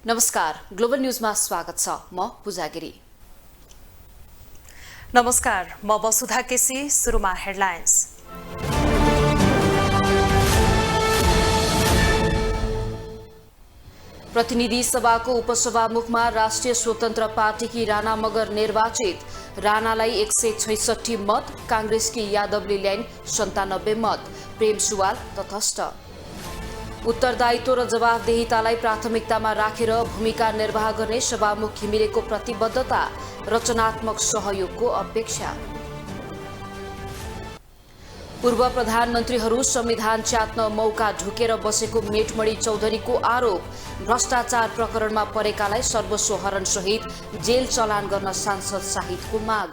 नमस्कार, ग्लोबल न्यूजमा स्वागत छ। म पूजा गिरी। नमस्कार, म वसुधा केसी। सुरुमा हेडलाइन्स। प्रतिनिधि सभाको उपसभामुखमा राष्ट्रिय स्वतन्त्र पार्टीकी राणा मगर निर्वाचित। राणालाई 166 मत, कांग्रेसकी यादवले ल्याइन् 97 मत। प्रेम सुवाल तटस्थ। उत्तरदायित्व र जवाफदेहितालाई प्राथमिकतामा राखेर भूमिका निर्वाह गर्ने सभामुख घिमिरेको प्रतिबद्धता। रचनात्मक सहयोगको अपेक्षा। पूर्व प्रधानमन्त्रीहरू संविधान च्यात्न मौका ढुकेर बसेको मेटमणि चौधरीको आरोप। भ्रष्टाचार प्रकरणमा परेकालाई सर्वस्व हरण सहित जेल चलान गर्न सांसद शाहिदको माग।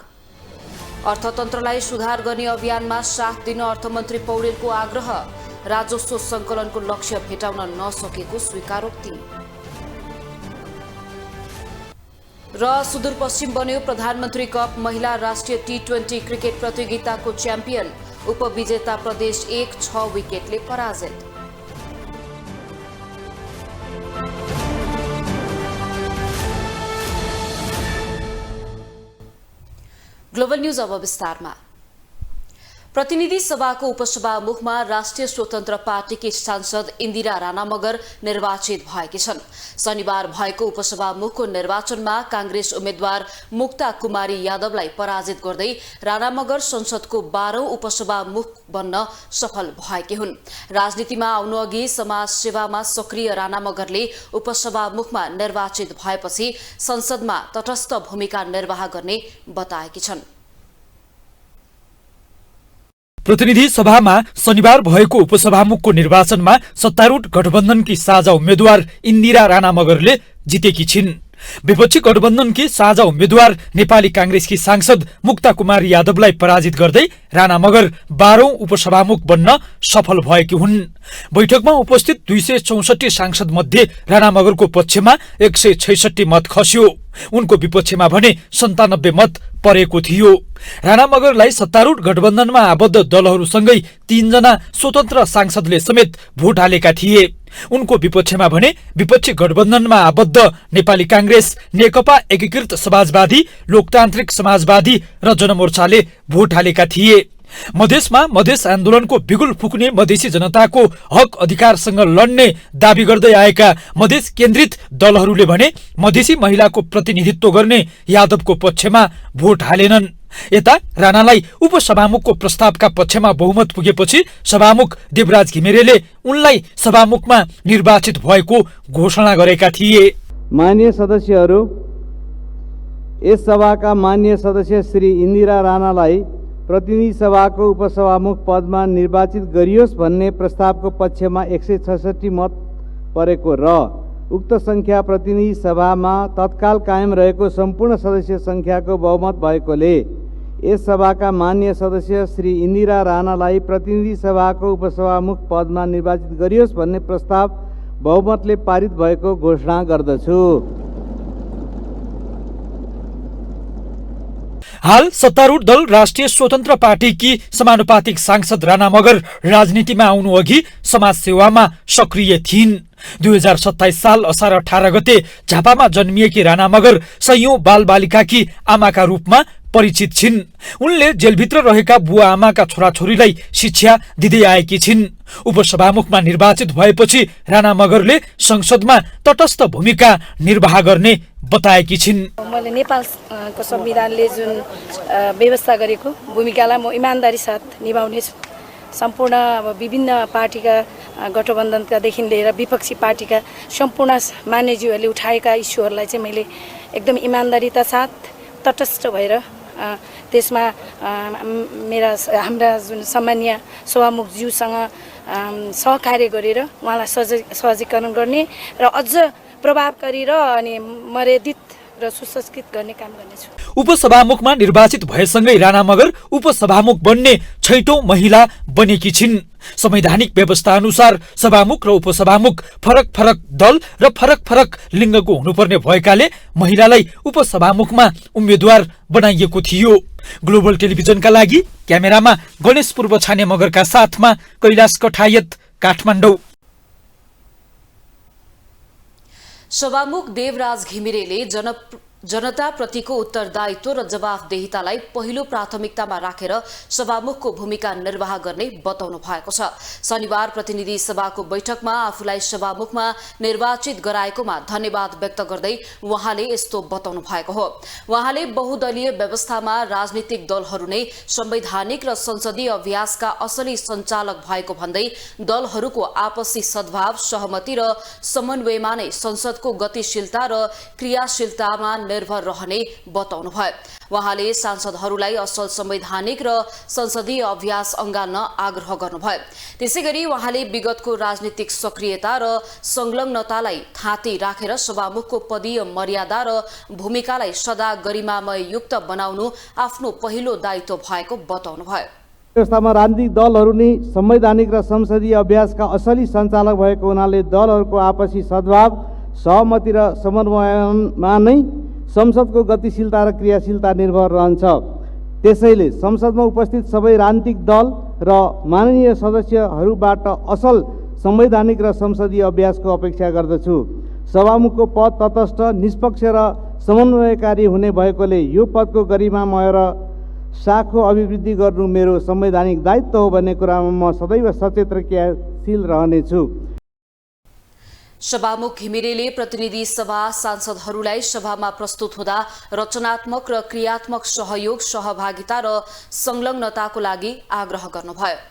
अर्थतन्त्रलाई सुधार गर्ने अभियानमा साथ दिन अर्थमन्त्री पौडेलको आग्रह। राजस्व संकलनको लक्ष्य भेटाउन नसकेको स्वीकारोक्ति। र सुदूरपश्चिम बन्यो प्रधानमन्त्री कप महिला राष्ट्रिय T20 क्रिकेट प्रतियोगिताको च्याम्पियन। उपविजेता प्रदेश 6 विकेटले पराजित। ग्लोबल न्यूज अब विस्तारमा। प्रतिनिधि सभाको उपसभामुखमा राष्ट्रिय स्वतन्त्र पार्टीकी सांसद इन्दिरा राणा मगर निर्वाचित भएकी छन्। शनिबार भएको उपसभामुखको निर्वाचनमा कांग्रेस उम्मेद्वार मुक्ता कुमारी यादवलाई पराजित गर्दै राणा मगर संसदको 12औं उपसभामुख बन्न सफल भएकी हुन्। राजनीतिमा आउनुअघि समाज सेवामा सक्रिय राणा मगरले उपसभामुखमा निर्वाचित भएपछि संसदमा तटस्थ भूमिका निर्वाह गर्ने बताएकी छन्। प्रतिनिधि सभामा शनिबार भएको उपसभामुखको निर्वाचनमा सत्तारूढ गठबन्धनकी साझा उम्मेद्वार इन्दिरा राणा मगरले जितेकी छिन्। विपक्षी गठबन्धनकी साझा उम्मेद्वार नेपाली कांग्रेसकी सांसद मुक्ता कुमारी यादवलाई पराजित गर्दै राणा मगर 12औं उपसभामुख बन्न सफल भएकी हुन्। बैठकमा उपस्थित 264 सांसद मध्ये राणा मगरको पक्षमा 166 मत खस्यो। उनको विपक्षमा भने 97 मत परेको थियो। राणा मगरलाई सत्तारूढ गठबन्धनमा आबद्ध दलहरूसँगै 3 जना स्वतन्त्र सांसदले समेत भोट हालेका थिए। उनको विपक्षमा भने विपक्षी गठबन्धनमा आबद्ध नेपाली कांग्रेस, नेकपा एकीकृत समाजवादी, लोकतान्त्रिक समाजवादी र जनमोर्चाले भोट हालेका थिए। मधेसमा मधेस आन्दोलनको बिगुल फुक्ने मधेसी जनताको हक अधिकारसँग लड्ने दावी गर्दै आएका मधेस केन्द्रित दलहरूले भने मधेसी महिलाको प्रतिनिधित्व गर्ने यादवको पक्षमा भोट हालेनन्। यता राणालाई उपसभामुखको प्रस्तावका पक्षमा बहुमत पुगेपछि सभामुख देवराज घिमिरेले उनलाई सभामुखमा निर्वाचित भएको घोषणा गरेका थिए। माननीय सदस्यहरू, यस सभाका माननीय सदस्य श्री इन्दिरा राणालाई प्रतिनिधि सभाको उपसभामुख पदमा निर्वाचित गरियोस् भन्ने प्रस्तावको पक्षमा 166 मत परेको र उक्त संख्या प्रतिनिधि सभामा तत्काल कायम रहेको सम्पूर्ण सदस्य संख्याको बहुमत भएकोले यस सभाका माननीय सदस्य श्री इन्दिरा राणालाई प्रतिनिधि सभाको उपसभामुख पदमा निर्वाचित गरियोस् भन्ने प्रस्ताव बहुमतले पारित भएको घोषणा गर्दछु। हाल सत्तारूढ दल राष्ट्रिय स्वतन्त्र पार्टीकी समानुपातिक सांसद राणा मगर राजनीतिमा आउनु अघि समाज सेवामा सक्रिय थिइन्। 2027 साल असार 18 गते झापामा जन्मिएकी राणा मगर सयौं बालबालिकाकी आमाका रूपमा परिचित छिन्। उनले जेलभित्र रहेका बुवा आमाका छोराछोरीलाई शिक्षा दिँदै आएकी छिन्। उपसभामुखमा निर्वाचित भएपछि राणा मगरले संसदमा तटस्थ भूमिका निर्वाह गर्ने बताएकी छिन्। मैले नेपालको संविधानले जुन व्यवस्था गरेको भूमिकालाई म इमानदारी साथ निभाउनेछु। सम्पूर्ण विभिन्न पार्टीका गठबन्धनकादेखि लिएर विपक्षी पार्टीका सम्पूर्ण मान्यज्यूहरूले उठाएका इस्युहरूलाई चाहिँ मैले एकदम इमानदारीता साथ तटस्थ भएर त्यसमा हाम्रा जुन सामान्य सभामुखज्यूसँग सहकार्य गरेर उहाँलाई सहजीकरण गर्ने र अझ प्रभावकारी र अनि मर्यादित र सुसंस्कृत गर्ने काम गर्नेछु। उपसभामुखमा निर्वाचित भएसँगै राणा मगर उपसभामुख बन्ने 6औं महिला बनेकी छिन्। संवैधानिक व्यवस्था अनुसार सभामुख र उपसभामुख फरक फरक दल र फरक फरक लिङ्गको हुनुपर्ने भएकाले महिलालाई उपसभामुखमा उम्मेद्वार बनाइएको थियो। ग्लोबल टेलिभिजनका लागि क्यामेरामा गणेश पूर्व छाने मगरका साथमा कैलाश कठायत, काठमाडौँ। सभामुख देवराज घिमिरेले जनताप्रतिको उत्तरदायित्व र जवाफदेहितालाई पहिलो प्राथमिकतामा राखेर सभामुखको भूमिका निर्वाह गर्ने बताउनु भएको छ। शनिबार प्रतिनिधि सभाको बैठकमा आफूलाई सभामुखमा निर्वाचित गराएकोमा धन्यवाद व्यक्त गर्दै उहाँले यस्तो बताउनु भएको हो। उहाँले बहुदलीय व्यवस्थामा राजनीतिक दलहरू नै संवैधानिक र संसदीय अभ्यासका असली सञ्चालक भएको भन्दै दलहरूको आपसी सद्भाव, सहमति र समन्वयमा नै संसदको गतिशीलता र क्रियाशीलतामा निर्भर रहने बताउनुभयो। उहाँले सांसदहरूलाई असल संवैधानिक र संसदीय अभ्यास अँगाल्न आग्रह गर्नुभयो। त्यसैगरी उहाँले विगतको राजनीतिक सक्रियता र संलग्नतालाई थाँती राखेर सभामुखको पदीय मर्यादा र भूमिकालाई सदा गरिमामय युक्त बनाउनु आफ्नो पहिलो दायित्व भएको बताउनुभयो। व्यवस्थामा राजनीतिक दलहरू नै संवैधानिक र संसदीय अभ्यासका असली सञ्चालक भएको हुनाले दलहरूको आपसी सद्भाव, सहमति र समन्वयमा नै संसदको गतिशीलता र क्रियाशीलता निर्भर रहन्छ। त्यसैले संसदमा उपस्थित सबै राजनीतिक दल र माननीय सदस्यहरूबाट असल संवैधानिक र संसदीय अभ्यासको अपेक्षा गर्दछु। सभामुखको पद तटस्थ, निष्पक्ष र समन्वयकारी हुने भएकोले यो पदको गरिमामय र साखो अभिवृद्धि गर्नु मेरो संवैधानिक दायित्व हो भन्ने कुरामा म सदैव सचेत र क्रियाशील रहनेछु। सभामुख घिमिरेले प्रतिनिधि सभा सांसदहरूलाई सभामा प्रस्तुत हुँदा रचनात्मक र क्रियात्मक सहयोग, सहभागिता र संलग्नताको लागि आग्रह गर्नुभयो।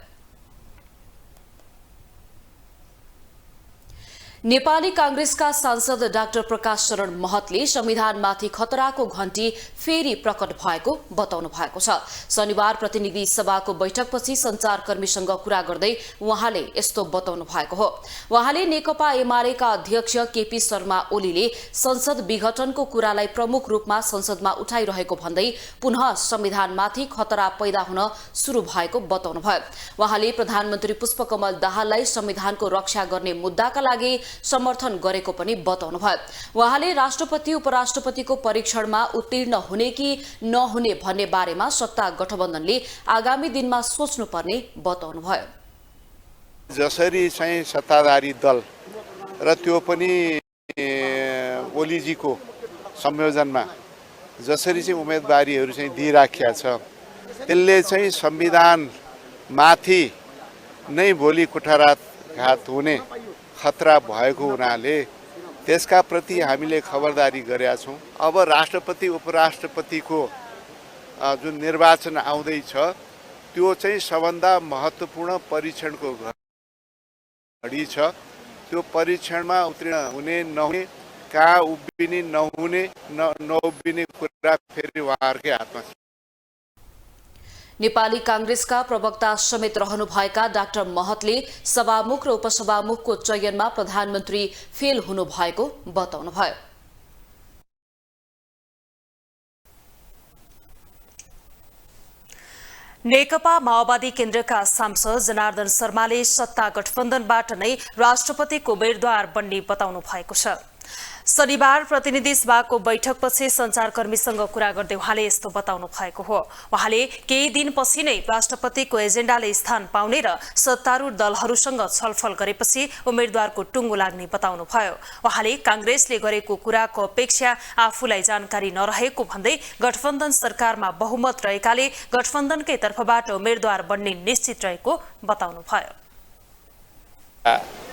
नेपाली कांग्रेसका सांसद डाक्टर प्रकाश शरण महतले संविधानमाथि खतराको घण्टी फेरि प्रकट भएको बताउनु भएको छ। शनिबार प्रतिनिधि सभाको बैठकपछि संचारकर्मीसँग कुरा गर्दै उहाँले यस्तो बताउनु भएको हो। उहाँले नेकपा एमालेका अध्यक्ष केपी शर्मा ओलीले संसद विघटनको कुरालाई प्रमुख रूपमा संसदमा उठाइरहेको भन्दै पुनः संविधानमाथि खतरा पैदा हुन शुरू भएको बताउनुभयो। उहाँले प्रधानमन्त्री पुष्पकमल दाहाललाई संविधानको रक्षा गर्ने मुद्दाका लागि समर्थन गरेको पनि बताउनुभयो। उहाँले राष्ट्रपति उपराष्ट्रपतिको परीक्षणमा उत्तीर्ण हुने कि नहुने भन्ने बारेमा सत्ता गठबन्धनले आगामी दिनमा सोच्नुपर्ने बताउनुभयो। जसरी चाहिँ सत्ताधारी दल र त्यो पनि ओलीजीको संयोजनमा जसरी चाहिँ उम्मेदवारीहरू चाहिँ दिइराखेका छ, त्यसले चाहिँ संविधान माथि नै भोलि कुठाराघात हुने खतरा भएको हुनाले त्यसका प्रति हामीले खबरदारी गरेका छौँ। अब राष्ट्रपति उपराष्ट्रपतिको जुन निर्वाचन आउँदैछ त्यो चाहिँ सबभन्दा महत्त्वपूर्ण परीक्षणको घडी छ। त्यो परीक्षणमा उत्तीर्ण हुने नहुने, कहाँ उभिने नहुने नउभिने कुरा फेरि उहाँहरूकै हातमा छ। नेपाली कांग्रेसका प्रवक्ता समेत रहनुभएका डाक्टर महतले सभामुख र उपसभामुखको चयनमा प्रधानमन्त्री फेल हुनुभएको बताउनुभयो। नेकपा माओवादी केन्द्रका सांसद जनार्दन शर्माले सत्ता गठबन्धनबाट नै राष्ट्रपतिको उम्मेद्वार बन्ने बताउनु भएको छ। शनिबार प्रतिनिधि सभाको बैठकपछि संचारकर्मीसँग कुरा गर्दै उहाँले यस्तो बताउनु भएको हो। उहाँले केही दिनपछि नै राष्ट्रपतिको एजेन्डाले स्थान पाउने र सत्तारूढ दलहरूसँग छलफल गरेपछि उम्मेद्वारको टुङ्गो लाग्ने बताउनुभयो। उहाँले कांग्रेसले गरेको कुराको अपेक्षा आफूलाई जानकारी नरहेको भन्दै गठबन्धन सरकारमा बहुमत रहेकाले गठबन्धनकै तर्फबाट उम्मेद्वार बन्ने निश्चित रहेको बताउनुभयो।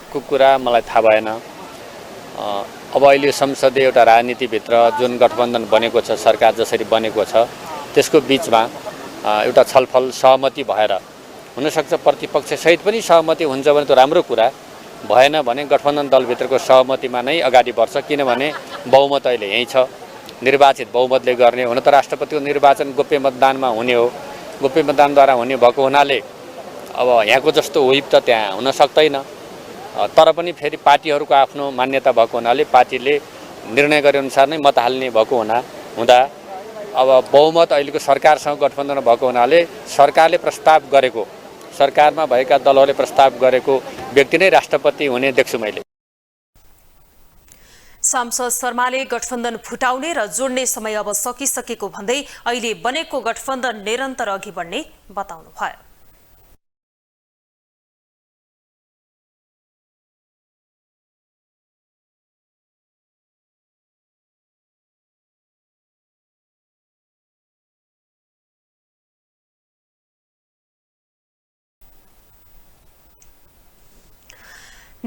कुरा मलाई थाहा भएन। अब अहिले संसदीय एउटा राजनीतिभित्र जुन गठबन्धन बनेको छ, सरकार जसरी बनेको छ, त्यसको बिचमा एउटा छलफल सहमति भएर हुनसक्छ प्रतिपक्ष सहित पनि सहमति हुन्छ भने त राम्रो कुरा, भएन भने गठबन्धन दलभित्रको सहमतिमा नै अगाडि बढ्छ। किनभने बहुमत अहिले यहीँ छ, निर्वाचित बहुमतले गर्ने। हुन त राष्ट्रपतिको निर्वाचन गोप्य मतदानमा हुने हो, गोप्य मतदानद्वारा हुने भएको हुनाले अब यहाँको जस्तो व्हिप त त्यहाँ हुन सक्दैन। तर पनि फेरि पार्टीहरूको आफ्नो मान्यता भएको हुनाले पार्टीले निर्णय गरे अनुसार नै मत हाल्ने भएको हुँदा अब बहुमत अहिलेको सरकारसँग गठबन्धन भएको हुनाले सरकारले प्रस्ताव गरेको, सरकारमा भएका दलहरूले प्रस्ताव गरेको व्यक्ति नै राष्ट्रपति हुने देख्छु मैले। सांसद शर्माले गठबन्धन फुटाउने र जोड्ने समय अब सकिसकेको भन्दै अहिले बनेको गठबन्धन निरन्तर अघि बढ्ने बताउनुभयो।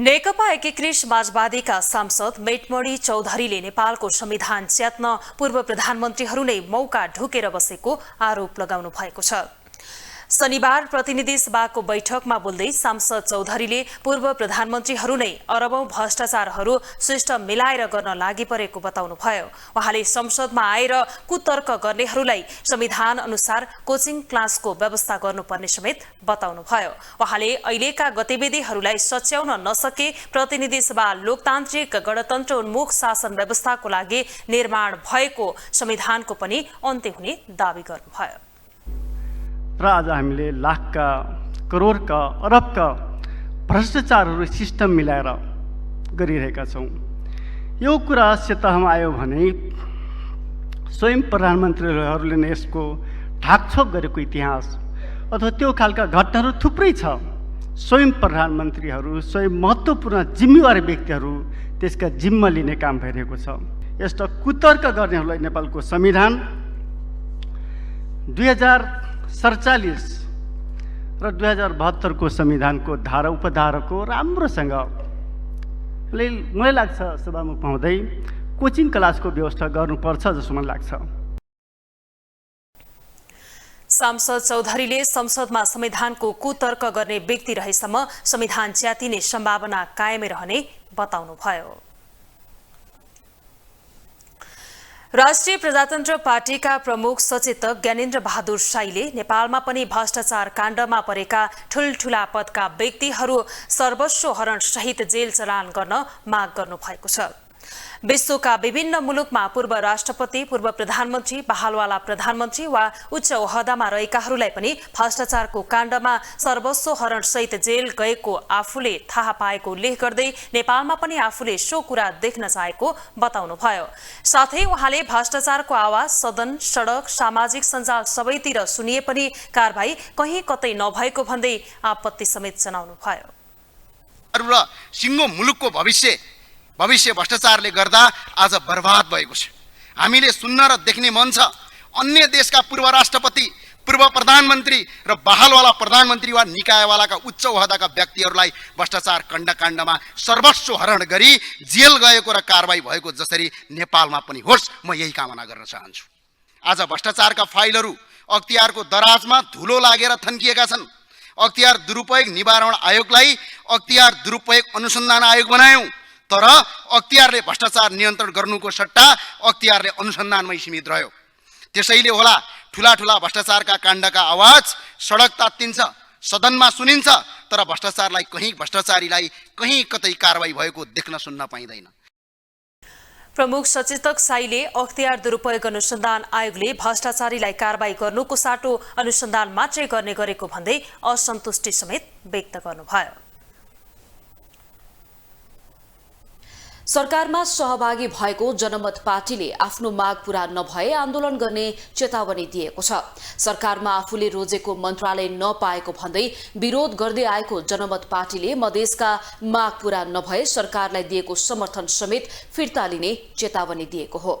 नेकपा एकीकृत समाजवादीका सांसद मेटमणि चौधरीले नेपालको संविधान च्यात्न पूर्व प्रधानमन्त्रीहरू नै मौका ढुकेर बसेको आरोप लगाउनु भएको छ। शनिबार प्रतिनिधि सभाको बैठकमा बोल्दै सांसद चौधरीले पूर्व प्रधानमन्त्रीहरू नै अरबौं भ्रष्टाचारहरू सिस्टम मिलाएर गर्न लागि परेको बताउनुभयो। उहाँले संसदमा आएर कुतर्क गर्नेहरूलाई संविधान अनुसार कोचिङ क्लासको व्यवस्था गर्नुपर्ने समेत बताउनुभयो। उहाँले अहिलेका गतिविधिहरूलाई सच्याउन नसके प्रतिनिधि सभा लोकतान्त्रिक गणतन्त्र उन्मुख शासन व्यवस्थाको लागि निर्माण भएको संविधानको पनि अन्त्य हुने दावी गर्नुभयो। र आज हामीले लाखका करोडका अरबका भ्रष्टाचारहरू सिस्टम मिलाएर गरिरहेका छौँ। यो कुरा सतहमा आयो भने स्वयं प्रधानमन्त्रीहरूले नै यसको ढाकछोप गरेको इतिहास अथवा त्यो खालका घटनाहरू थुप्रै छ। स्वयं प्रधानमन्त्रीहरू स्वयं महत्त्वपूर्ण जिम्मेवार व्यक्तिहरू त्यसका जिम्मा लिने काम भइरहेको छ। यस्ता कुतर्क गर्नेहरूलाई नेपालको संविधान 2047 र 2072 को संविधानको धारा उपधाराको राम्रोसँग मलाई लाग्छ सभामुख महोदय कोचिङ क्लासको व्यवस्था गर्नुपर्छ जस्तो मलाई लाग्छ। सांसद चौधरीले संसदमा संविधानको कुतर्क गर्ने व्यक्ति रहेसम्म संविधान च्यातिने सम्भावना कायमै रहने बताउनुभयो। राष्ट्रिय प्रजातन्त्र पार्टीका प्रमुख सचेतक ज्ञानेन्द्र बहादुर शाहीले नेपालमा पनि भ्रष्टाचार काण्डमा परेका ठूलठूला पदका व्यक्तिहरू सर्वस्व हरण सहित जेल चलान गर्न माग गर्नु भएको छ। विश्वका विभिन्न मुलुकमा पूर्व राष्ट्रपति, पूर्व प्रधानमन्त्री, बहालवाला प्रधानमन्त्री वा उच्च ओहदामा रहेकाहरूलाई पनि भ्रष्टाचारको काण्डमा सर्वस्व हरण सहित जेल गएको आफूले थाहा पाएको उल्लेख गर्दै नेपालमा पनि आफूले सो कुरा देख्न चाहेको बताउनुभयो। साथै उहाँले भ्रष्टाचारको आवाज सदन, सडक, सामाजिक सञ्जाल सबैतिर सुनिए पनि कारबाही कहीँ कतै नभएको भन्दै आपत्ति समेत जनाउनुभयो। र सिङ्गो मुलुकको भविष्य भ्रष्टाचारले गर्दा आज बर्बाद भएको छ। हामीले सुन्न र देख्ने मन छ अन्य देशका पूर्व राष्ट्रपति, पूर्व प्रधानमन्त्री र बहालवाला प्रधानमन्त्री वा निकायवालाका उच्च ओहदाका व्यक्तिहरूलाई भ्रष्टाचार काण्डमा सर्वस्व हरण गरी जेल गएको र कारबाही भएको जसरी नेपालमा पनि होस्, म यही कामना गर्न चाहन्छु। आज भ्रष्टाचारका फाइलहरू अख्तियारको दराजमा धुलो लागेर थन्किएका छन्। अख्तियार दुरुपयोग निवारण आयोगलाई अख्तियार दुरुपयोग अनुसन्धान आयोग बनायौँ, तर अख्तियारले भ्रष्टाचार नियन्त्रण गर्नुको सट्टा अख्तियारले अनुसन्धानमै सीमित रह्यो। त्यसैले होला ठुला भ्रष्टाचारका काण्डका आवाज सडक तात्तिन्छ, सदनमा सुनिन्छ, तर भ्रष्टाचारीलाई कहीँ कतै कारबाही भएको देख्न सुन्न पाइँदैन। प्रमुख सचेतक शाहीले अख्तियार दुरुपयोग अनुसन्धान आयोगले भ्रष्टाचारीलाई कारबाही गर्नुको साटो अनुसन्धान मात्रै गर्ने गरेको भन्दै असन्तुष्टि समेत व्यक्त गर्नुभयो। सरकारमा सहभागी भएको जनमत पार्टीले आफ्नो माग पूरा नभए आन्दोलन गर्ने चेतावनी दिएको छ। सरकारमा आफूले रोजेको मन्त्रालय नपाएको भन्दै विरोध गर्दै आएको जनमत पार्टीले मधेसका माग पूरा नभए सरकारलाई दिएको समर्थन समेत फिर्ता लिने चेतावनी दिएको हो।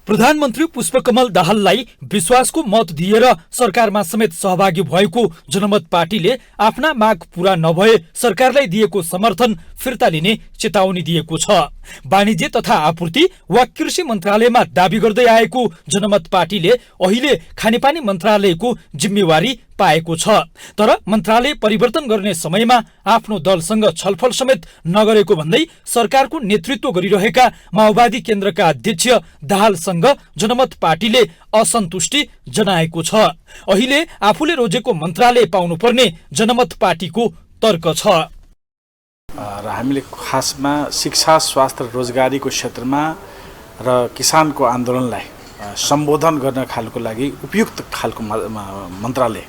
प्रधानमन्त्री पुष्पकमल दाहाललाई विश्वासको मत दिएर सरकारमा समेत सहभागी भएको जनमत पार्टीले आफ्ना माग पूरा नभए सरकारलाई दिएको समर्थन फिर्ता लिने चेतावनी दिएको छ। वाणिज्य तथा आपूर्ति वा कृषि मन्त्रालयमा दावी गर्दै आएको जनमत पार्टीले अहिले खानेपानी मन्त्रालयको जिम्मेवारी पाएको छ, तर मन्त्रालय परिवर्तन गर्ने समयमा आफ्नो दलसँग छलफल समेत नगरेको भन्दै सरकारको नेतृत्व गरिरहेका माओवादी केन्द्रका अध्यक्ष दाहालसँग जनमत पार्टीले असन्तुष्टि जनाएको छ। अहिले आफूले रोजेको मन्त्रालय पाउनुपर्ने जनमत पार्टीको तर्क छ। र हामीले खासमा शिक्षा, स्वास्थ्य र रोजगारीको क्षेत्रमा र किसानको आन्दोलनलाई सम्बोधन गर्न खालको लागि उपयुक्त खालको मन्त्रालय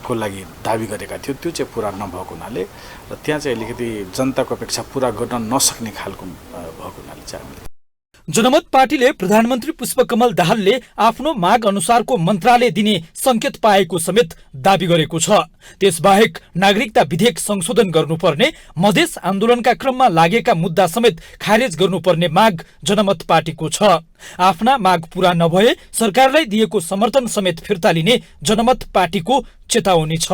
को लागि दावी गरेका थियो, त्यो चाहिँ पुरा नभएको हुनाले र त्यहाँ चाहिँ अलिकति जनताको अपेक्षा पुरा गर्न नसक्ने खालको भएको हुनाले चाहिँ हामीले जनमत पार्टीले प्रधानमन्त्री पुष्पकमल दाहालले आफ्नो माग अनुसारको मन्त्रालय दिने संकेत पाएको समेत दावी गरेको छ। त्यसबाहेक नागरिकता विधेयक संशोधन गर्नुपर्ने, मधेस आन्दोलनका क्रममा लागेका मुद्दा समेत खारेज गर्नुपर्ने माग जनमत पार्टीको छ। आफ्ना माग पूरा नभए सरकारलाई दिएको समर्थन समेत फिर्ता लिने जनमत पार्टीको चेतावनी छ।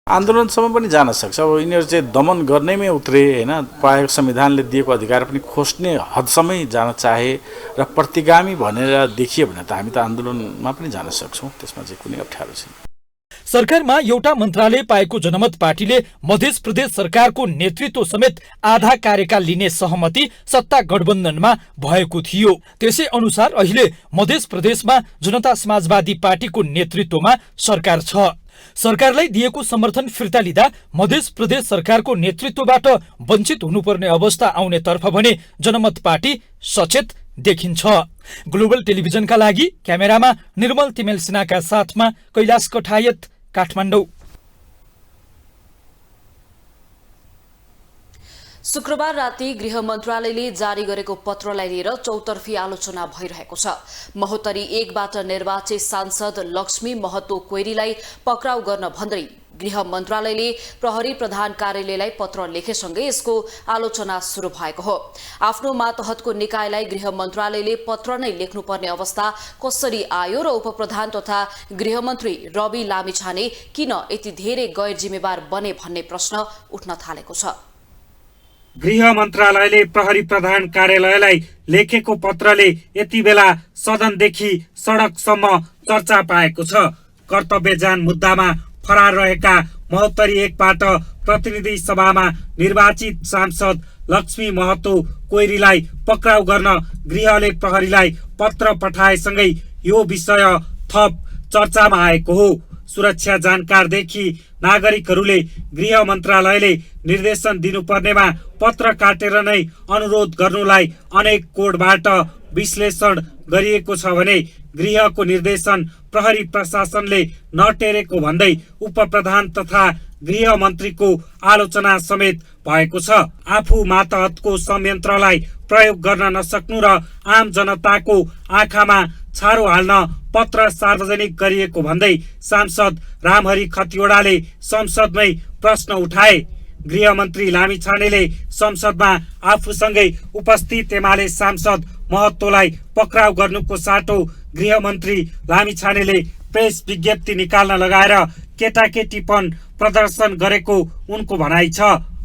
आन्दोलनसम्म पनि जान सक्छ। अब यिनीहरू चाहिँ दमन गर्नैमै उत्रे होइन, पाएको संविधानले दिएको अधिकार पनि खोज्ने हदसम्मै जान चाहे र प्रतिगामी भनेर देखियो भने त हामी त आन्दोलनमा पनि जान सक्छौँ, त्यसमा चाहिँ कुनै अप्ठ्यारो छैन। सरकारमा एउटा मन्त्रालय पाएको जनमत पार्टीले मध्य प्रदेश सरकारको नेतृत्व समेत आधा कार्यकाल लिने सहमति सत्ता गठबन्धनमा भएको थियो। त्यसै अनुसार अहिले मध्य प्रदेशमा जनता समाजवादी पार्टीको नेतृत्वमा सरकार छ। सरकारलाई दिएको समर्थन फिर्ता लिँदा मध्य प्रदेश सरकारको नेतृत्वबाट वञ्चित हुनुपर्ने अवस्था आउने तर्फ भने जनमत पार्टी सचेत देखिन्छ। ग्लोबल टेलिभिजनका लागि क्यामेरामा निर्मल तिमेल सिन्हाका साथमा कैलाश कठायत, काठमाडौँ। शुक्रबार राति गृह मन्त्रालयले जारी गरेको पत्रलाई लिएर चौतर्फी आलोचना भइरहेको छ। महोत्तरी 1 बाट निर्वाचित सांसद लक्ष्मी महतो कोइरीलाई पक्राउ गर्न भन्दै गृह मन्त्रालयले प्रहरी प्रधान कार्यालयलाई पत्र लेखेसँगै यसको आलोचना सुरु भएको हो। आफ्नो मातहतको निकायलाई गृह मन्त्रालयले पत्र नै लेख्नुपर्ने अवस्था कसरी आयो र उपप्रधान तथा गृहमन्त्री रवि लामिछाने किन यति धेरै गैर जिम्मेवार बने भन्ने प्रश्न उठ्न थालेको छ। गृह मन्त्रालयले प्रहरी प्रधान कार्यालयलाई लेखेको पत्रले यति बेला सदनदेखि सडकसम्म चर्चा पाएको छ। कर्तव्यजान मुद्दामा फरार रहेका महोत्तरी 1 बाट प्रतिनिधि सभामा निर्वाचित सांसद लक्ष्मी महतो कोइरीलाई पक्राउ गर्न गृहले प्रहरीलाई पत्र पठाएसँगै यो विषय थप चर्चामा आएको हो। सुरक्षा जानकारदेखि नागरिकहरूले गृह मन्त्रालयले निर्देशन दिनुपर्नेमा पत्र काटेर नै अनुरोध गर्नुलाई अनेक कोडबाट विश्लेषण गरिएको छ भने गृहको निर्देशन प्रहरी प्रशासनले नटेरेको भन्दै उपप्रधान तथा गृह मन्त्रीको आलोचना समेत भएको छ। आफू मातहतको संयन्त्रलाई प्रयोग गर्न नसक्नु र आम जनताको आँखामा छारो हाल्न पत्र सार्वजनिक गरिएको भन्दै सांसद रामहरि खतिवड़ाले संसदमै प्रश्न उठाए। गृहमन्त्री लामिछानेले संसदमा आफूसँगै उपस्थित एमाले सांसद महतोलाई पक्राउ गर्नुको साटो गृहमन्त्री लामिछानेले प्रेस विज्ञप्ति निकाल्न लगाएर केटाकेटीपन प्रदर्शन गरेको उनको भनाइ छ।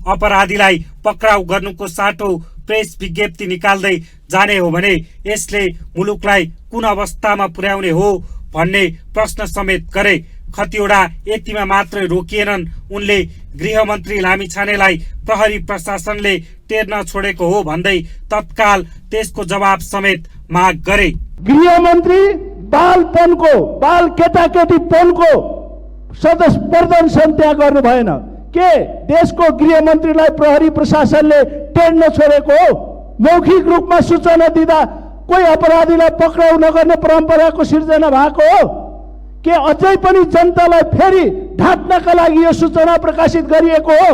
अपराधीलाई पक्राउ गर्नुको साटो प्रेस विज्ञप्ति निकाल्दै जाने हो भने यसले मुलुकलाई कुन अवस्थामा पुर्याउने हो भन्ने प्रश्न समेत गरे। खतिवड़ा यतिमा मात्रै रोकिएनन्, उनले गृहमन्त्री लामिछानेलाई प्रहरी प्रशासनले टेर्न छोडेको हो भन्दै तत्काल त्यसको जवाब समेत माग गरे। गृहमन्त्री बालपनको बाल केटाकेटीपनको सदस्य प्रदर्शन त्यहाँ गर्नु भएन के देशको गृहमन्त्रीलाई प्रहरी प्रशासनले टेर्न छोडेको हो? मौखिक रूपमा सूचना दिँदा कोही अपराधीलाई पक्राउ नगर्ने परम्पराको सिर्जना भएको हो के अझै पनि जनतालाई फेरि ढाक्नका लागि यो सूचना प्रकाशित गरिएको हो?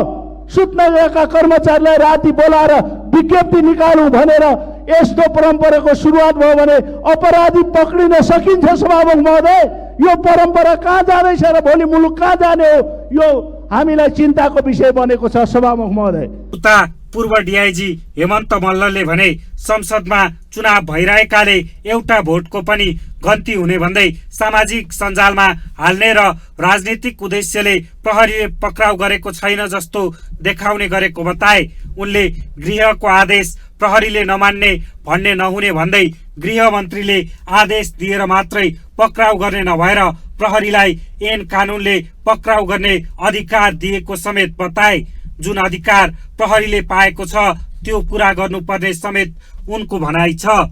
सुत्न गएका कर्मचारीलाई राति बोलाएर विज्ञप्ति निकालौँ भनेर यस्तो परम्पराको सुरुवात भयो भने अपराधी पक्रिन सकिन्छ? सभामुख महोदय, यो परम्परा कहाँ जाँदैछ र भोलि मुलुक कहाँ जाने हो? यो हामीलाई चिन्ताको विषय बनेको छ। सभामुख महोदय, उता पूर्व डीआईजी हेमन्त मल्लले भने संसदमा चुनाव भइरहेकाले एउटा भोटको पनि गन्ती हुने भन्दै सामाजिक सञ्जालमा हाल्ने र राजनीतिक उद्देश्यले प्रहरीले पक्राउ गरेको छैन जस्तो देखाउने गरेको बताए। उनले गृहको आदेश प्रहरीले नमान्ने भन्ने नहुने भन्दै गृहमन्त्रीले आदेश दिएर मात्रै पक्राउ गर्ने नभएर प्रहरीलाई ऐन कानुनले पक्राउ गर्ने अधिकार दिएको समेत बताए। जुन अधिकार प्रहरीले पाएको छ त्यो पूरा गर्नुपर्ने समेत उनको भनाइ छ।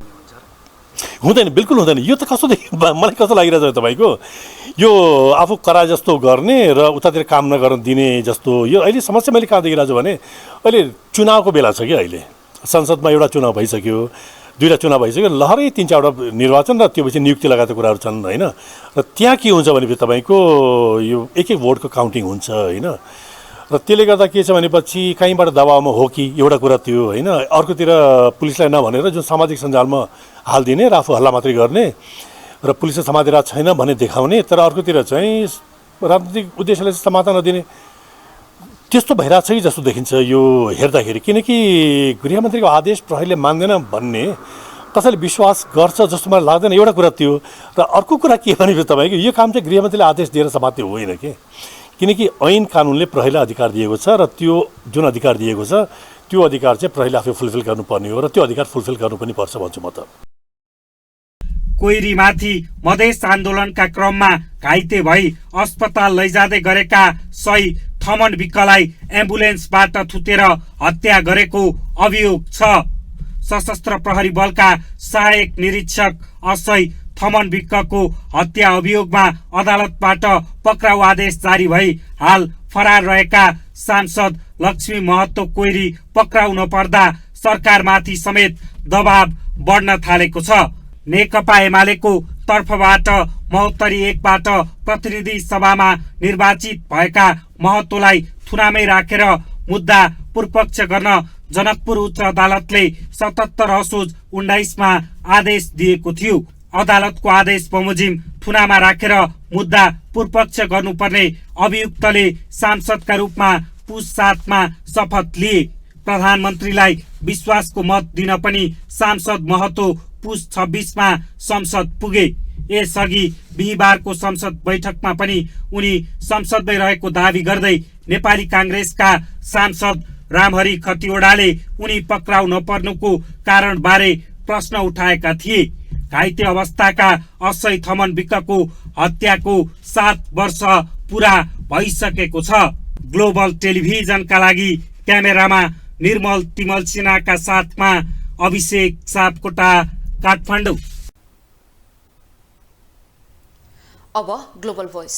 हुँदैन, बिल्कुल हुँदैन। यो त कस्तो मलाई कस्तो लागिरहेछ तपाईँको, यो आफू करा जस्तो गर्ने र उतातिर काम नगर्न दिने जस्तो। यो अहिले समस्या मैले कहाँ देखिरहेको छु भने अहिले चुनावको बेला छ कि अहिले संसदमा एउटा चुनाव भइसक्यो, 2टा चुनाव भइसक्यो, लहरै 3-4वटा निर्वाचन र त्यो पछि नियुक्ति लगायतका कुराहरू छन् होइन। र त्यहाँ के हुन्छ भने तपाईँको यो एक भोटको काउन्टिङ हुन्छ होइन। र त्यसले गर्दा के छ भनेपछि कहीँबाट दबावमा हो कि एउटा कुरा त्यो होइन। अर्कोतिर पुलिसलाई नभनेर जुन सामाजिक सञ्जालमा हालिदिने र आफू हल्ला मात्रै गर्ने र पुलिसले समातेर छैन भन्ने देखाउने, तर अर्कोतिर चाहिँ राजनीतिक उद्देश्यले समाता नदिने, त्यस्तो भइरहेको छ कि जस्तो देखिन्छ यो हेर्दाखेरि। किनकि गृहमन्त्रीको आदेश प्रहरीले मान्दैन भन्ने कसैले विश्वास गर्छ जस्तो मलाई लाग्दैन। एउटा कुरा त्यो, र अर्को कुरा के भने तपाईँको यो काम चाहिँ गृहमन्त्रीले आदेश दिएर समात्ने होइन किनकि ऐन कानुनले प्रहरीलाई अधिकार दिएको छ र त्यो जुन अधिकार दिएको छ त्यो अधिकार चाहिँ प्रहरीले आफै फुलफिल गर्नुपर्ने हो र त्यो अधिकार फुलफिल गर्नु पनि पर्छ भन्छु म त। कोइरीमाथि मधेस आन्दोलनका क्रममा घाइते भई अस्पताल लैजाँदै गरेका सही थमन विक्कलाई एम्बुलेन्सबाट थुतेर हत्या गरेको अभियोग छ। सशस्त्र प्रहरी बलका सहायक निरीक्षक असै थमन विक्कको हत्या अभियोगमा अदालतबाट पक्राउ आदेश जारी भई हाल फरार रहेका सांसद लक्ष्मी महतो कोइरी पक्राउ नपर्दा सरकारमाथि समेत दबाव बढ्न थालेको छ। नेकपा एमालेको तर्फबाट महोत्तरी 1 बाट प्रतिनिधि सभामा निर्वाचित भएका महतोलाई थुनामै राखेर मुद्दा पूर्वपक्ष गर्न जनकपुर उच्च अदालतले 77 असोज 19 मा आदेश दिएको थियो। अदालतको आदेश बमोजिम थुनामा राखेर मुद्दा पूर्वपक्ष गर्नुपर्ने अभियुक्तले सांसदका रूपमा पुस 7 मा शपथ लिए। प्रधानमन्त्रीलाई विश्वासको मत दिन पनि सांसद महतो पुस 26 मा संसद पुगे। यसअघि बिहीबारको संसद बैठकमा पनि उनी संसदमै रहेको दावी गर्दै नेपाली कांग्रेसका सांसद रामहरि खतिवडाले उनी पक्राउ नपर्नुको कारणबारे प्रश्न उठाएका थिए। घाइते अवस्थाका असै थमन विक्कको हत्याको 7 वर्ष पूरा भइसकेको छ। ग्लोबल टेलिभिजनका लागि क्यामेरामा निर्मल तिमल सिन्हाका साथमा अभिषेक सापकोटा, काठमाडौँ। अब ग्लोबल भोइस।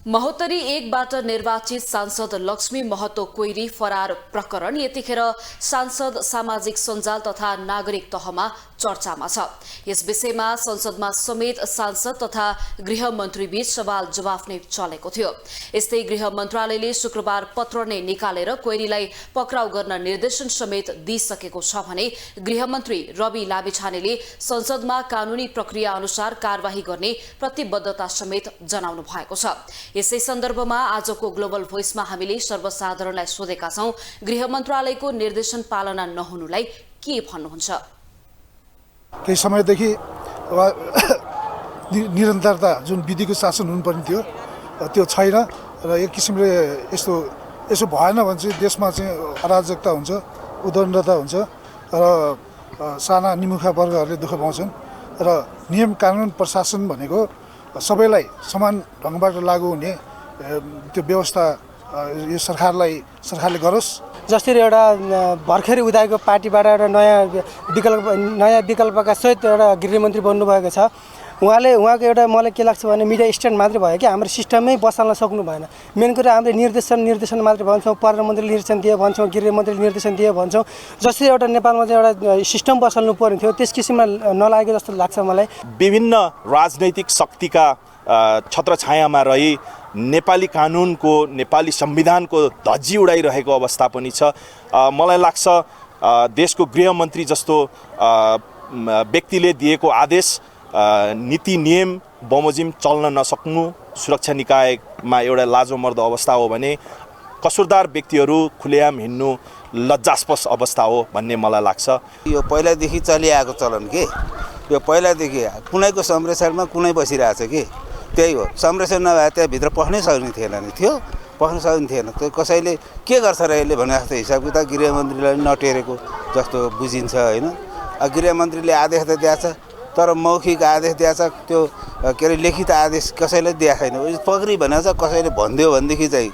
महोत्तरी 1 बाट निर्वाचित सांसद लक्ष्मी महतो कोइरी फरार प्रकरण यतिखेर सांसद, सामाजिक सञ्जाल तथा नागरिक तहमा चर्चामा छ। यस विषयमा संसदमा समेत सांसद तथा गृह मन्त्री बीच सवाल जवाफ नै चलेको थियो। यस्तै गृह मन्त्रालयले शुक्रबार पत्र नै निकालेर कोइरीलाई पक्राउ गर्न निर्देशन समेत दिइसकेको छ भने गृह मन्त्री रवि लामिछानेले संसदमा कानूनी प्रक्रिया अनुसार कारबाही गर्ने प्रतिबद्धता समेत जनाउनु भएको छ। यसै सन्दर्भमा आजको ग्लोबल भोइसमा हामीले सर्वसाधारणलाई सोधेका छौं, गृह मन्त्रालयको निर्देशन पालना नहुनुलाई के भन्नुहुन्छ? केही समयदेखि निरन्तरता जुन विधिको शासन हुनुपर्ने थियो त्यो छैन र एक किसिमले यसो भएन भने चाहिँ देशमा चाहिँ अराजकता हुन्छ, उद्दण्डता हुन्छ र साना निमुखा वर्गहरूले दुःख पाउँछन् र नियम कानुन प्रशासन भनेको सबैलाई समान ढङ्गबाट लागू हुने त्यो व्यवस्था यो सरकारले गरोस्। जसरी एउटा भर्खरै उदाएको पार्टीबाट एउटा नयाँ विकल्पका सहित एउटा गृहमन्त्री बन्नुभएको छ। उहाँको एउटा मलाई के लाग्छ भने मिडिया स्ट्यान्ड मात्रै भयो कि हाम्रो सिस्टममै बसाल्न सक्नु भएन। मेन कुरा हामीले निर्देशन मात्रै भन्छौँ, प्रधानमन्त्रीले निर्देशन दिए भन्छौँ, गृहमन्त्रीले निर्देशन दिए भन्छौँ। जसरी एउटा नेपालमा चाहिँ एउटा सिस्टम बसाल्नु पर्ने थियो त्यस किसिममा नलागेको जस्तो लाग्छ मलाई। विभिन्न राजनैतिक शक्तिका छत्रछायामा रही नेपाली कानुनको, नेपाली संविधानको धज्जी उडाइरहेको अवस्था पनि छ। मलाई लाग्छ देशको गृहमन्त्री जस्तो व्यक्तिले दिएको आदेश, नीति नियम बमोजिम चल्न नसक्नु सुरक्षा निकायमा एउटा लाजोमर्दो अवस्था हो भने कसुरदार व्यक्तिहरू खुलेआम हिँड्नु लज्जास्पद अवस्था हो भन्ने मलाई लाग्छ। यो पहिलादेखि चलिआएको चलन के, यो पहिलादेखि कुनैको संरक्षणमा कुनै बसिरहेछ कि त्यही हो। संरक्षण नभए त्यहाँभित्र पस्नै सक्ने थिएन नि, पस्न सक्ने थिएन। त्यो कसैले के गर्छ र यसले भने जस्तो हिसाब किताब गृहमन्त्रीलाई नटेरेको जस्तो बुझिन्छ होइन। गृहमन्त्रीले आदेश त दिएछ तर मौखिक आदेश दिएछ, त्यो के अरे लिखित आदेश कसैले दिएको छैन। पक्री भनेको छ, कसैले भनिदियो भनेदेखि चाहिँ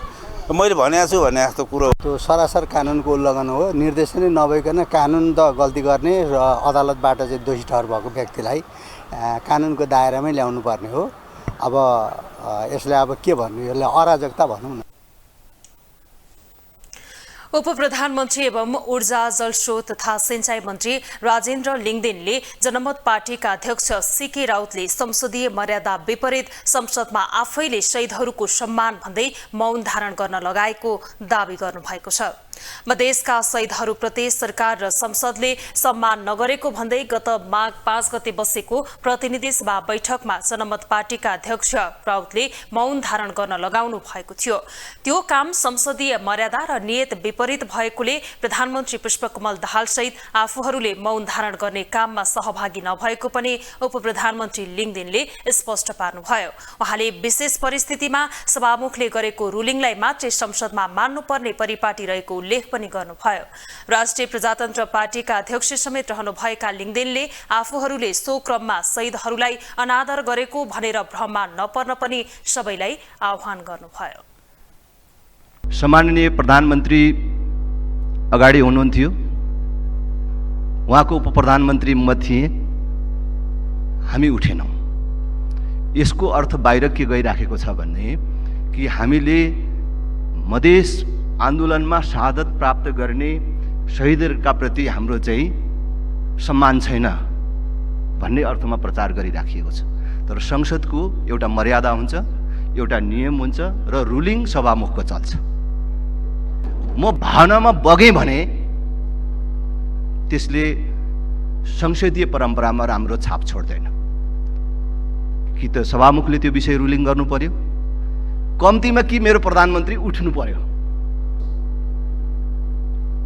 मैले भनेको छु भने जस्तो कुरो। त्यो सरासर कानुनको उल्लङ्घन हो। निर्देशनै नभइकन कानुन त गल्ती गर्ने र अदालतबाट चाहिँ दोषी ठहर भएको व्यक्तिलाई कानुनको दायरामै ल्याउनु पर्ने हो। अब यसलाई अब के भन्नु, यसलाई अराजकता भनौँ न। उप प्रधानमन्त्री एवं ऊर्जा, जलस्रोत तथा सिंचाई मन्त्री राजेन्द्र लिङदेनले जनमत पार्टीका अध्यक्ष सीके राउतले संसदीय मर्यादा विपरीत संसदमा आफैले शहीदहरूको सम्मान भन्दै मौन धारण गर्न लगाएको दावी गर्नुभएको छ। मधेसका शहीदहरूप्रति सरकार र संसदले सम्मान नगरेको भन्दै गत माघ 5 गते बसेको प्रतिनिधि सभा बैठकमा जनमत पार्टीका अध्यक्ष राउतले मौन धारण गर्न लगाउनु भएको थियो। त्यो काम संसदीय मर्यादा र नियत विपरीत भएकोले प्रधानमन्त्री पुष्पकमल दाहाल सहित आफूहरूले मौन धारण गर्ने काममा सहभागी नभएको पनि उपप्रधानमन्त्री लिङदेनले स्पष्ट पार्नुभयो। उहाँले विशेष परिस्थितिमा सभामुखले गरेको रुलिङलाई मात्रै संसदमा मान्नुपर्ने परिपाटी रहेको उल्लेख पनि गर्नुभयो। राष्ट्रिय प्रजातन्त्र पार्टीका अध्यक्ष समेत रहनुभएका लिङदेनले आफूहरूले सो क्रममा शहीदहरूलाई अनादर गरेको भनेर भ्रममा नपर्न पनि सबैलाई आह्वान गर्नुभयो। सम्माननीय प्रधानमन्त्री अगाडि हुनुहुन्थ्यो, उहाँको उपप्रधानमन्त्री म थिएँ, हामी उठेनौँ। यसको अर्थ बाहिर के गइराखेको छ भने कि हामीले मधेस आन्दोलनमा शहादत प्राप्त गर्ने शहीदहरूका प्रति हाम्रो चाहिँ सम्मान छैन भन्ने अर्थमा प्रचार गरिराखिएको छ। तर संसदको एउटा मर्यादा हुन्छ, एउटा नियम हुन्छ र रुलिङ सभामुखको चल्छ। म भावनामा बगेँ भने त्यसले संसदीय परम्परामा राम्रो छाप छोड्दैन। कि त सभामुखले त्यो विषय रुलिङ गर्नु पर्यो, कम्तीमा कि मेरो प्रधानमन्त्री उठ्नु पर्यो।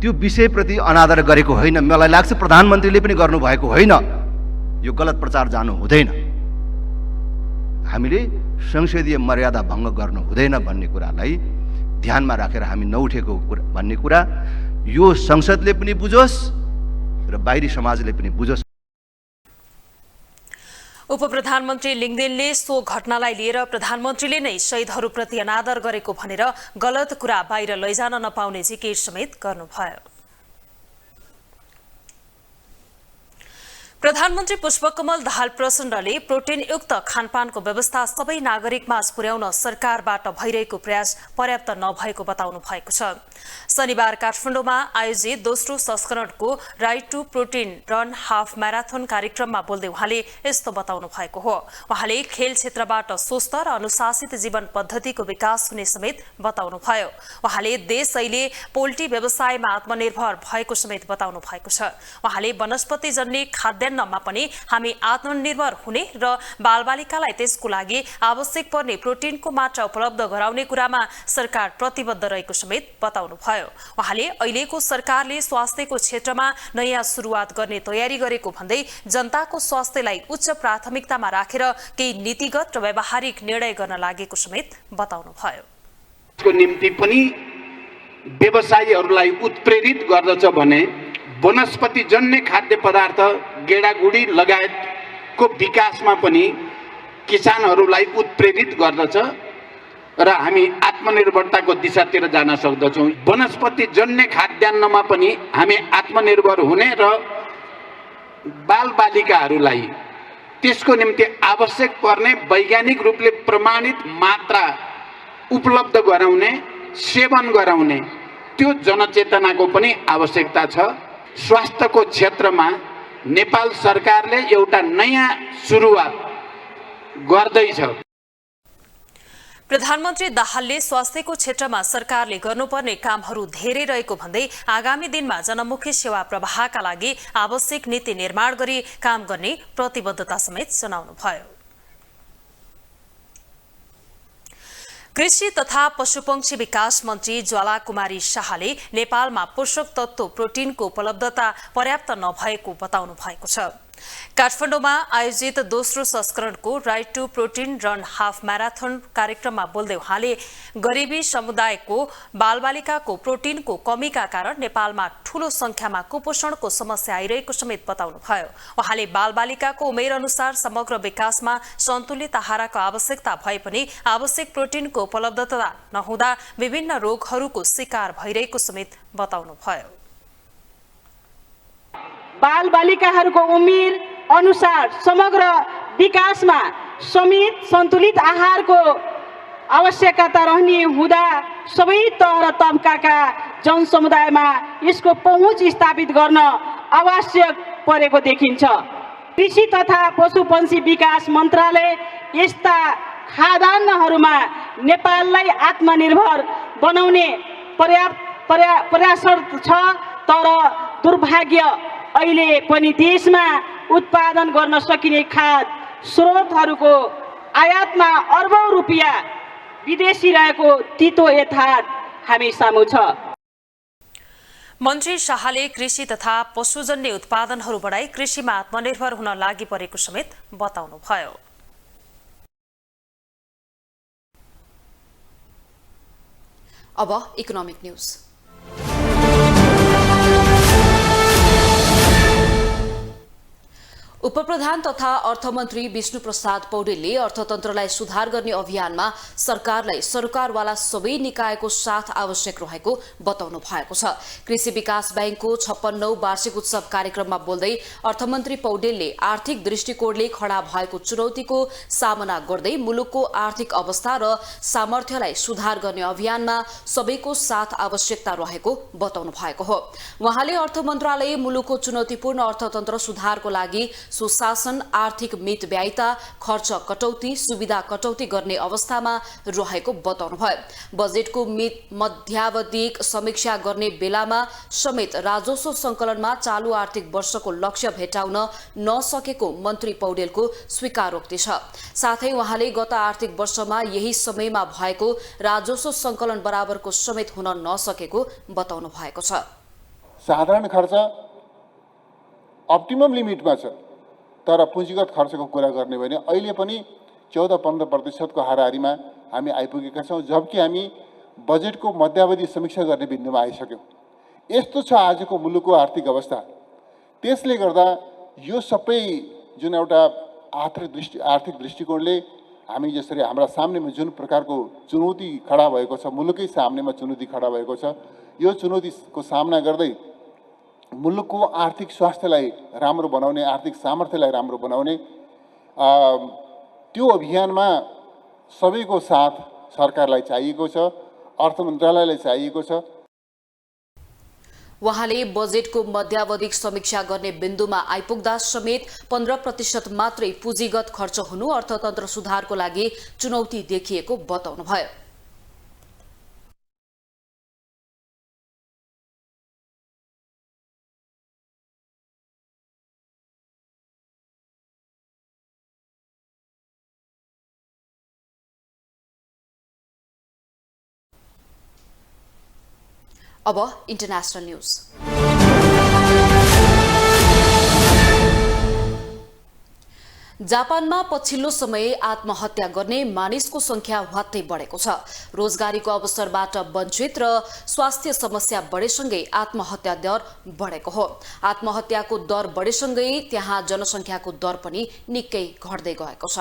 त्यो विषयप्रति अनादर गरेको होइन, मलाई लाग्छ प्रधानमन्त्रीले पनि गर्नुभएको होइन। यो गलत प्रचार जानु हुँदैन। हामीले संसदीय मर्यादा भङ्ग गर्नु हुँदैन भन्ने कुरालाई ध्यानमा राखेर हामी नउठेको भन्ने कुरा यो संसदले पनि बुझोस् र बाहिरी समाजले पनि बुझोस्। उपप्रधानमन्त्री लिङदेनले सो घटनालाई लिएर प्रधानमन्त्रीले नै शहीदहरूप्रति अनादर गरेको भनेर गलत कुरा बाहिर लैजान नपाउने जिकिर समेत गर्नुभयो। प्रधानमन्त्री पुष्पकमल दाहाल प्रचण्डले प्रोटिनयुक्त खानपानको व्यवस्था सबै नागरिकमा पुर्याउन सरकारबाट भइरहेको प्रयास पर्याप्त नभएको बताउनु भएको छ। शनिबार काठमाडौँमा आयोजित दोस्रो संस्करणको right to protein run half marathon कार्यक्रममा बोल्दै उहाँले यस्तो बताउनु भएको हो। उहाँले खेल क्षेत्रबाट स्वस्थ र अनुशासित जीवन पद्धतिको विकास हुने समेत बताउनुभयो। उहाँले देश अहिले पोल्ट्री व्यवसायमा आत्मनिर्भर भएको समेत बताउनु भएको छ। उहाँले वनस्पतिजन्य खाद्यान्नमा पनि हामी आत्मनिर्भर हुने र बालबालिकालाई त्यसको लागि आवश्यक पर्ने प्रोटिनको मात्रा उपलब्ध गराउने कुरामा सरकार प्रतिबद्ध रहेको समेत बताउनुभयो। उहाँले अहिलेको सरकारले स्वास्थ्यको क्षेत्रमा नयाँ सुरुवात गर्ने तयारी गरेको भन्दै जनताको स्वास्थ्यलाई उच्च प्राथमिकतामा राखेर केही नीतिगत र व्यावहारिक निर्णय गर्न लागेको समेत बताउनुभयो। यसको निम्ति पनि व्यवसायीहरूलाई उत्प्रेरित गर्दछ भने वनस्पतिजन्य खाद्य पदार्थ गेडागुडी लगायतको विकासमा पनि किसानहरूलाई उत्प्रेरित गर्दछ र हामी आत्मनिर्भरताको दिशातिर जान सक्दछौँ। वनस्पतिजन्य खाद्यान्नमा पनि हामी आत्मनिर्भर हुने र बालबालिकाहरूलाई त्यसको निम्ति आवश्यक पर्ने वैज्ञानिक रूपले प्रमाणित मात्रा उपलब्ध गराउने, सेवन गराउने त्यो जनचेतनाको पनि आवश्यकता छ। स्वास्थ्यको क्षेत्रमा नेपाल सरकारले एउटा नयाँ सुरुवात गर्दैछ। प्रधानमन्त्री दाहालले स्वास्थ्यको क्षेत्रमा सरकारले गर्नुपर्ने कामहरू धेरै रहेको भन्दै आगामी दिनमा जनमुखी सेवा प्रवाहका लागि आवश्यक नीति निर्माण गरी काम गर्ने प्रतिबद्धता समेत जनाउनुभयो। कृषि तथा पशुपक्षी विकास मन्त्री ज्वाला कुमारी शाहले नेपालमा पोषक तत्व प्रोटिनको उपलब्धता पर्याप्त नभएको बताउनु भएको छ। काठमाडौँमा आयोजित दोस्रो संस्करणको right to protein run half marathon कार्यक्रममा बोल्दै उहाँले गरिबी समुदायको बालबालिकाको प्रोटिनको कमीका कारण नेपालमा ठूलो संख्यामा कुपोषणको समस्या आइरहेको समेत बताउनुभयो। उहाँले बालबालिकाको उमेर अनुसार समग्र विकासमा सन्तुलित आहारको आवश्यकता भए पनि आवश्यक प्रोटिनको उपलब्धता नहुँदा विभिन्न रोगहरूको शिकार भइरहेको समेत बताउनुभयो। बालबालिकाहरूको उमेर अनुसार समग्र विकासमा समेत सन्तुलित आहारको आवश्यकता रहने हुँदा सबै तह र तबकाका जनसमुदायमा यसको पहुँच स्थापित गर्न आवश्यक परेको देखिन्छ। कृषि तथा पशुपन्छी विकास मन्त्रालय यस्ता खाद्यान्नहरूमा नेपाललाई आत्मनिर्भर बनाउने पर्याप्त प्रयासरत छ, तर दुर्भाग्य अहिले पनि देशमा उत्पादन गर्न सकिने खाद्य स्रोतहरूको आयातमा अर्बौं रुपियाँ विदेशी रहेको तितो यथार्थ हामी सामु छ। मन्त्री शाहले कृषि तथा पशुजन्य उत्पादनहरू बढाई कृषिमा आत्मनिर्भर हुन लागि परेको समेत बताउनुभयो। अब इकोनोमिक न्यूज। उपप्रधान तथा अर्थमन्त्री विष्णु प्रसाद पौडेलले अर्थतन्त्रलाई सुधार गर्ने अभियानमा सरकारलाई सरकारवाला सबै निकायको साथ आवश्यक रहेको बताउनु भएको छ। कृषि विकास बैंकको 56औं वार्षिक उत्सव कार्यक्रममा बोल्दै अर्थमन्त्री पौडेलले आर्थिक दृष्टिकोणले खडा भएको चुनौतीको सामना गर्दै मुलुकको आर्थिक अवस्था र सामर्थ्यलाई सुधार गर्ने अभियानमा सबैको साथ आवश्यकता रहेको बताउनु भएको हो। उहाँले अर्थ मन्त्रालय मुलुकको चुनौतीपूर्ण अर्थतन्त्र सुधारको लागि सुशासन, आर्थिक मितव्ययिता, खर्च कटौती, सुविधा कटौती गर्ने अवस्थामा रहेको बताउनुभयो। बजेटको मध्यावधिक समीक्षा गर्ने बेलामा समेत राजस्व संकलनमा चालू आर्थिक वर्षको लक्ष्य भेटाउन नसकेको मन्त्री पौडेलको स्वीकारोक्ति छ। साथै उहाँले गत आर्थिक वर्षमा यही समयमा भएको राजस्व संकलन बराबरको समेत हुन नसकेको बताउनु भएको छ। साधारण खर्च अप्टिमम लिमिटमा छ, तर पुँजीगत खर्चको कुरा गर्ने भने अहिले पनि 14-15% हाराहारीमा हामी आइपुगेका छौँ, जबकि हामी बजेटको मध्यावधि समीक्षा गर्ने बिन्दुमा आइसक्यौँ। यस्तो छ आजको मुलुकको आर्थिक अवस्था। त्यसले गर्दा यो सबै जुन एउटा आर्थिक दृष्टिकोणले हामी जसरी हाम्रा सामनेमा जुन प्रकारको चुनौती खडा भएको छ, मुलुकै सामनेमा चुनौती खडा भएको छ, यो चुनौतीको सामना गर्दै मुलुकको आर्थिक स्वास्थ्यलाई राम्रो बनाउने, आर्थिक सामर्थ्यलाई राम्रो बनाउने त्यो अभियानमा सबैको साथ सरकारलाई चाहिएको छ, अर्थ मन्त्रालयलाई चाहिएको छ। उहाँले बजेटको मध्यावधिक समीक्षा गर्ने बिन्दुमा आइपुग्दा समेत 15% मात्रै पुँजीगत खर्च हुनु अर्थतन्त्र सुधारको लागि चुनौती देखिएको बताउनुभयो। अब इन्टरनेशनल न्यूज। जापानमा पछिल्लो समय आत्महत्या गर्ने मानिसको संख्या हत्तै बढेको छ। रोजगारीको अवसरबाट वञ्चित र स्वास्थ्य समस्या बढेसँगै आत्महत्या दर बढेको हो। आत्महत्याको दर बढेसँगै त्यहाँ जनसंख्याको दर पनि निकै घट्दै गएको छ।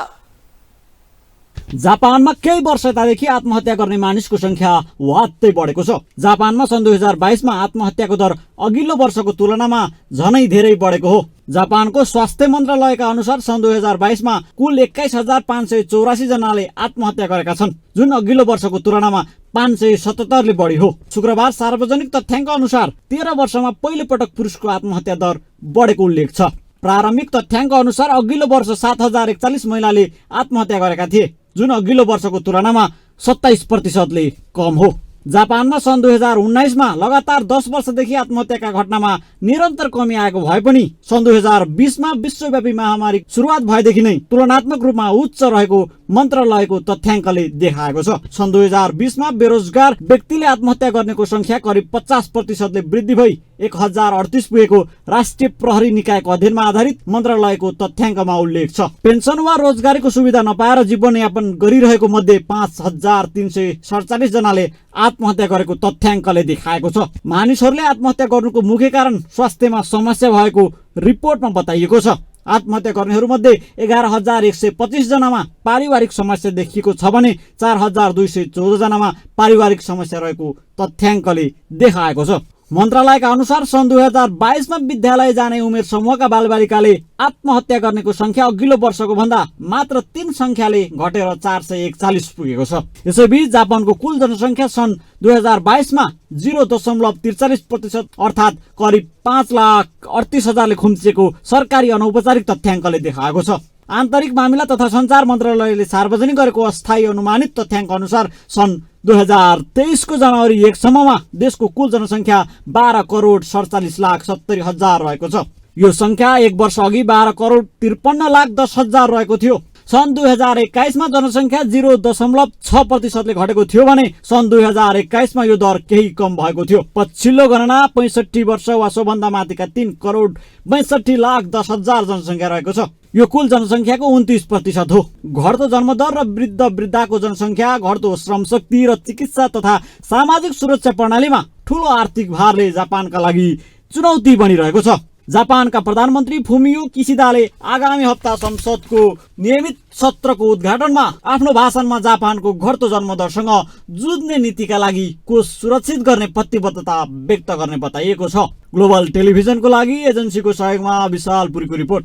जापानमा केही वर्ष यतादेखि आत्महत्या गर्ने मानिसको संख्या वात्तै बढेको छ। जापानमा सन् 2022 मा आत्महत्याको दर अघिल्लो वर्षको तुलनामा झनै धेरै बढेको हो। जापानको स्वास्थ्य मन्त्रालयका अनुसार सन् 2022 मा कुल 21,584 जनाले आत्महत्या गरेका छन्, जुन अघिल्लो वर्षको तुलनामा 577 ले बढी हो। शुक्रबार सार्वजनिक तथ्याङ्क अनुसार 13 वर्षमा पहिलो पटक पुरुषको आत्महत्या दर बढेको उल्लेख छ। प्रारम्भिक तथ्याङ्क अनुसार अघिल्लो वर्ष 7,041 महिलाले आत्महत्या गरेका थिए, जुन अघिल्लो वर्षको तुलनामा 27% ले कम हो। जापानमा सन् 2019 मा लगातार 10 वर्षदेखि आत्महत्याका घटनामा निरन्तर कमी आएको भए पनि सन् 2020 मा विश्वव्यापी महामारी सुरुवात भएदेखि नै तुलनात्मक रूपमा उच्च रहेको मन्त्रालयको तथ्याङ्कले देखाएको छ। सन् 2020 मा बेरोजगार व्यक्तिले आत्महत्या गर्नेको संख्या करिब 50% ले वृद्धि भई 1038 पुगेको राष्ट्रिय प्रहरी निकायको अध्ययनमा आधारित मन्त्रालयको तथ्याङ्कमा उल्लेख छ। पेन्सन वा रोजगारीको सुविधा नपाएर जीवनयापन गरिरहेको मध्ये 5,347 जनाले आत्महत्या गरेको तथ्याङ्कले देखाएको छ। मानिसहरूले आत्महत्या गर्नुको मुख्य कारण स्वास्थ्यमा समस्या भएको रिपोर्टमा बताइएको छ। आत्महत्या गर्नेहरूमध्ये 11,125 जनामा पारिवारिक समस्या देखिएको छ भने 4,214 जनामा पारिवारिक समस्या रहेको तथ्याङ्कले देखाएको छ। मन्त्रालयका अनुसार सन् 2022 मा विद्यालय जाने उमेर समूहका बालबालिकाले आत्महत्या गर्नेको संख्या अघिल्लो वर्षको भन्दा मात्र 3 संख्याले घटेर 441 पुगेको छ। यसैबीच जापानको कुल जनसंख्या सन् 2022 मा 0.43% अर्थात् करिब 5,38,000 ले खुम्चिएको सरकारी अनौपचारिक तथ्याङ्कले देखाएको छ। आन्तरिक मामिला तथा सञ्चार मन्त्रालयले सार्वजनिक गरेको अस्थायी अनुमानित तथ्याङ्क अनुसार सन् 2023 को जनवरी 1 सम्ममा देशको कुल जनसङ्ख्या 12,47,70,000 रहेको छ। यो संख्या एक वर्ष अघि 12,53,10,000 रहेको थियो। सन् 2021 मा जनसङ्ख्या 0.6% घटेको थियो भने सन् 2021 मा यो दर केही कम भएको थियो। पछिल्लो गणना 65 वर्ष वा सोभन्दा माथिका 3,62,10,000 जनसङ्ख्या रहेको छ। यो कुल जनसङ्ख्याको 29% हो। घट्दो जन्मदर र वृद्ध वृद्धाको जनसङ्ख्या, घट्दो श्रमशक्ति र चिकित्सा तथा सामाजिक सुरक्षा प्रणालीमा ठूलो आर्थिक भारले जापानका लागि चुनौती बनिरहेको छ। जापानका प्रधानमन्त्री फुमियो किसिदाले आगामी हप्ता संसदको नियमित सत्रको उद्घाटनमा आफ्नो भाषणमा जापानको घट्दो जन्मदरसँग जुझ्ने नीतिका लागि कोष सुरक्षित गर्ने प्रतिबद्धता व्यक्त गर्ने बताइएको छ। ग्लोबल टेलिभिजनको लागि एजेन्सीको सहयोगमा विशाल पुरीको रिपोर्ट।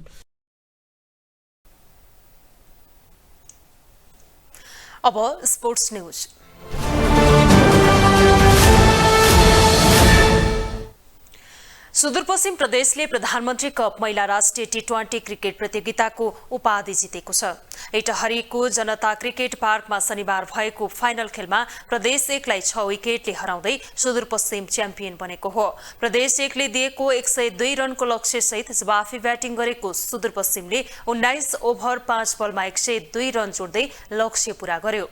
अब स्पोर्ट्स न्यूज। सुदूरपश्चिम प्रदेशले प्रधानमन्त्री कप महिला राष्ट्रिय टी20 क्रिकेट प्रतियोगिताको उपाधि जितेको छ। इटहरीको जनता क्रिकेट पार्कमा शनिबार भएको फाइनल खेलमा प्रदेश 1लाई 6 विकेटले हराउँदै सुदूरपश्चिम च्याम्पियन बनेको हो। प्रदेश 1ले दिएको 102 रनको लक्ष्यसहित जवाफी ब्याटिङ गरेको सुदूरपश्चिमले 19 ओभर 5 बलमा 102 रन जोड्दै लक्ष्य पूरा गर्यो।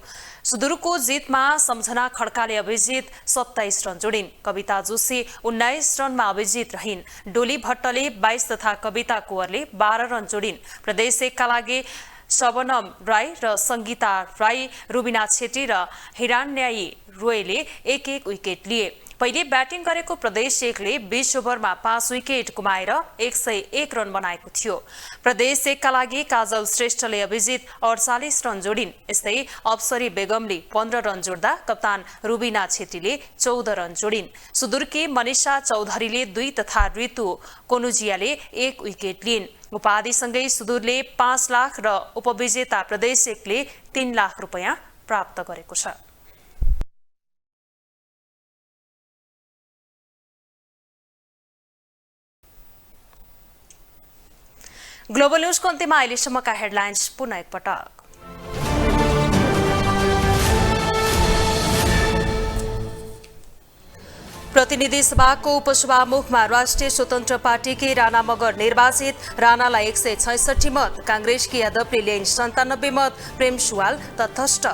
सुदूरको जितमा सम्झना खड्काले अभिजित 27 रन जोडिन्। कविता जोशी 19 रनमा अभिजित रहिन्। डोली भट्टले 22 तथा कविता कुवरले 12 रन जोडिन्। प्रदेश 1 का लागि शबनम राई र संगीता राई, रुबिना छेत्री र हिरान्यायी रोयले 1-1 विकेट लिए। पहिले ब्याटिङ गरेको प्रदेश 1ले 20 ओभरमा 5 विकेट गुमाएर 101 रन बनाएको थियो। प्रदेश 1 का लागि काजल श्रेष्ठले अभिजित 48 रन जोडिन्। यस्तै अप्सरी बेगमले 15 रन जोड्दा कप्तान रुबिना छेत्रीले 14 रन जोडिन्। सुदूरकी मनिषा चौधरीले 2 तथा ऋतु कोनुजियाले 1 विकेट लिइन्। उपाधिसँगै सुदूरले 5 लाख र उपविजेता प्रदेश 1ले 3 लाख रुपैयाँ प्राप्त गरेको छ। ग्लोबल न्यूजको अन्त्यमा अहिलेसम्मका हेडलाइन्स पुनः एकपटक। प्रतिनिधि सभाको उपसभामुखमा राष्ट्रिय स्वतन्त्र पार्टीकी राणा मगर निर्वाचित। राणालाई 166 मत, कांग्रेसकी यादवले ल्याइन् 97 मत। प्रेम सुवाल तटस्थ।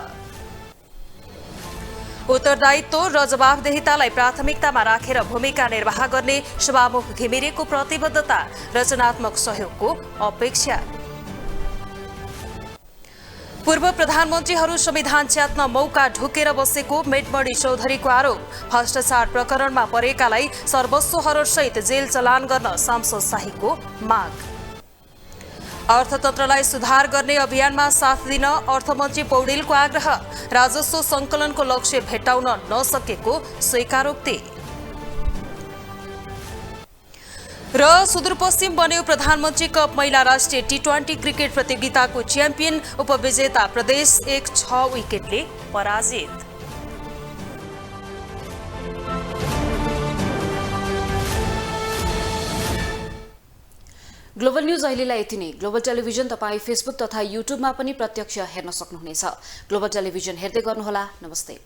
उत्तरदायित्व र जवाफदेहितालाई प्राथमिकतामा राखेर भूमिका निर्वाह गर्ने सभामुख घिमिरेको प्रतिबद्धता। रचनात्मक सहयोगको अपेक्षा। पूर्व प्रधानमन्त्रीहरू संविधान च्यात्न मौका ढुकेर बसेको मेटमणि चौधरीको आरोप। भ्रष्टाचार प्रकरणमा परेकालाई सर्वस्व हरणसहित जेल चलान गर्न सांसद शाहीको माग। अर्थतन्त्रलाई सुधार गर्ने अभियानमा साथ दिन अर्थमन्त्री पौडेलको आग्रह। राजस्व संकलनको लक्ष्य भेट्टाउन नसकेको स्वीकारोक्ति। र सुदूरपश्चिम बन्यो प्रधानमन्त्री कप महिला राष्ट्रिय टी20 क्रिकेट प्रतियोगिताको च्याम्पियन। उपविजेता प्रदेश 1 6 विकेटले पराजित। ग्लोबल न्यूज अहिलेलाई यति नै। ग्लोबल टेलिभिजन तपाईँ फेसबुक तथा युट्युबमा पनि प्रत्यक्ष हेर्न सक्नुहुनेछ। ग्लोबल टेलिभिजन हेर्दै गर्नुहोला। नमस्ते।